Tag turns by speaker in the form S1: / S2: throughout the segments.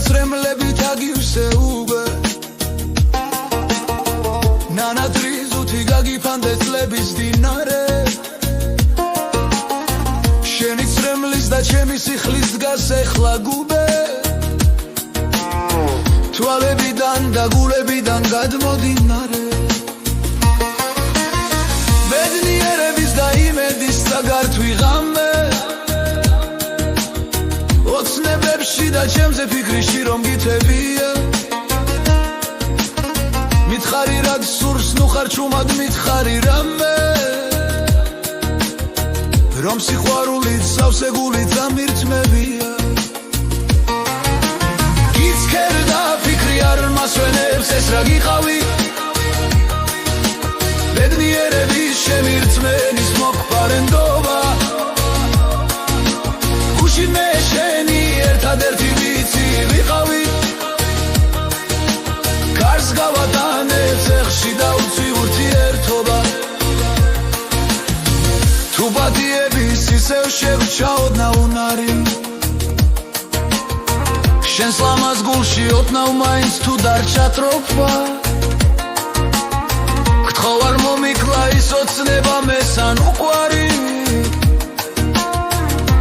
S1: დაცრემლებით აგივსეუბე ნანატრიზუთი გაგიფანდე წლების დინარე შენი წრემლის და ჩემი სიხლის დგას ეხლა გუბე თვალებიდან და გულებიდან გადმოდინარე ბედნიერების და იმედის წაგართვი ღამე ოცნებებში და ჩემზე ფიქრიში რომ გითებია მითხარი რად სურს ნუ ხარ ჩუმად მითხარი რამე რომ სიყვარულით სავსეგულით ამირთმევია გიცქერდა ფიქრი არ მასვენებს ეს რა გიყავი ბედნიერების შემირთმენის მოყვარენდობა გუში მე შენი ერთადერთი ვიცი ვიყავი კარს გავატანე ცეხში და უცი ურთიერთობა თუ პატიების ისევ შევრჩაოდნა უნარი შენს ლამაზ გულში ოდნავ მაინც თუ დარჩა ტროფვა გთხოვ არ მომიკლა ის ოცნება მესან უყვარი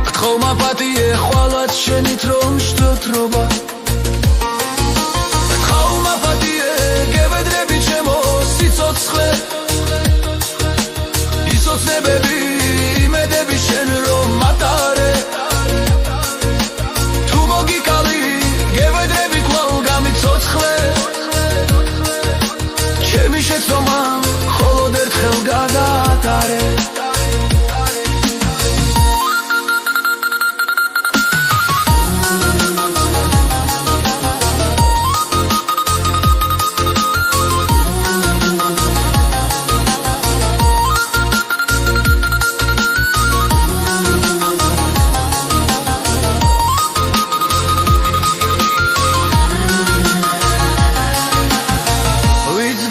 S1: გთხოვ მაპატიე ხვალად შენით რომ შდოთრობა გთხოვ მაპატიე გევედრები ჩემო სიცოცხლე ის ოცნებები იმედები შენ რომ მატარე თუ მოგიკალი გევედრები კვლავ გამიცოცხლე ჩემი შეცდომა მხოლოდ ერთხელ გადაატარე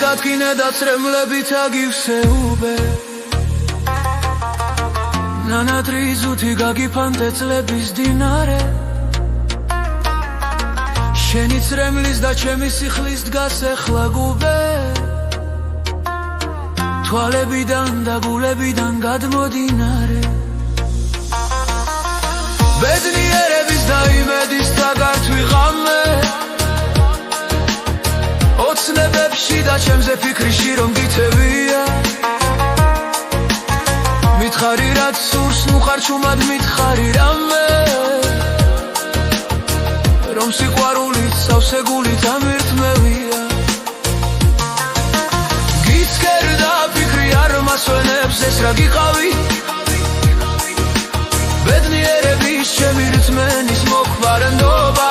S1: გატკინე დაცრემლებით აგივსეუბე ნანატრიზუთი გაგიფანდე წლების დინარე შენი წრემლის და ჩემი სიხლის დგას ეხლა გუბე თვალებიდან და გულებიდან გადმოდინარე ბედნიერების და იმედის დაგართვი ღამე ოცნებებში და ჩემზე ფიქრიში რომ გითებია მითხარი რაც სურს ნუ ხარ ჩუმად მითხარი რამე რომ სიყვარულით სავსეგულით ამირთმევია გიცქერდა ფიქრი არ მასვენებს ეს რა გიყავი ბედნიერების ჩემი რწმენის მოყვარენდობა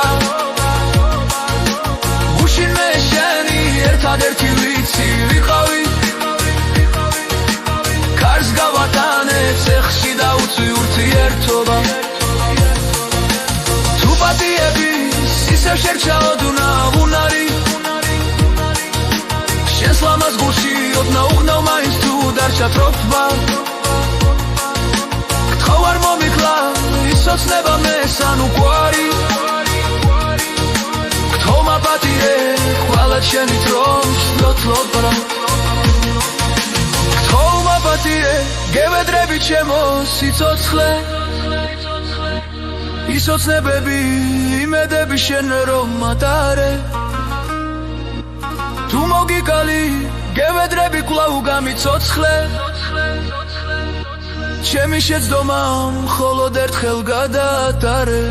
S1: გუშინ მე შენი ერთადერთი ვიცი ვიყავი კარს გავატანე ცეხში და უცვი ურთიერთობა თუ პატიების ისევ შერჩაოდნა უნარი შენს ლამაზ გულში ოდნავ მაინც თუ დარჩა ტროფვა გთხოვ არ მომიკლა ის ოცნება მესან უყვარი გთხოვ მაპატიე ხვალად შენით რომ შდოთრობა გთხოვ მაპატიე გევედრები ჩემო სიცოცხლე ის ოცნებები იმედები შენ რომ მატარე თუ მოგიკალი გევედრები კვლავ გამიცოცხლე ჩემი შეცდომა მხოლოდ ერთხელ გადაატარე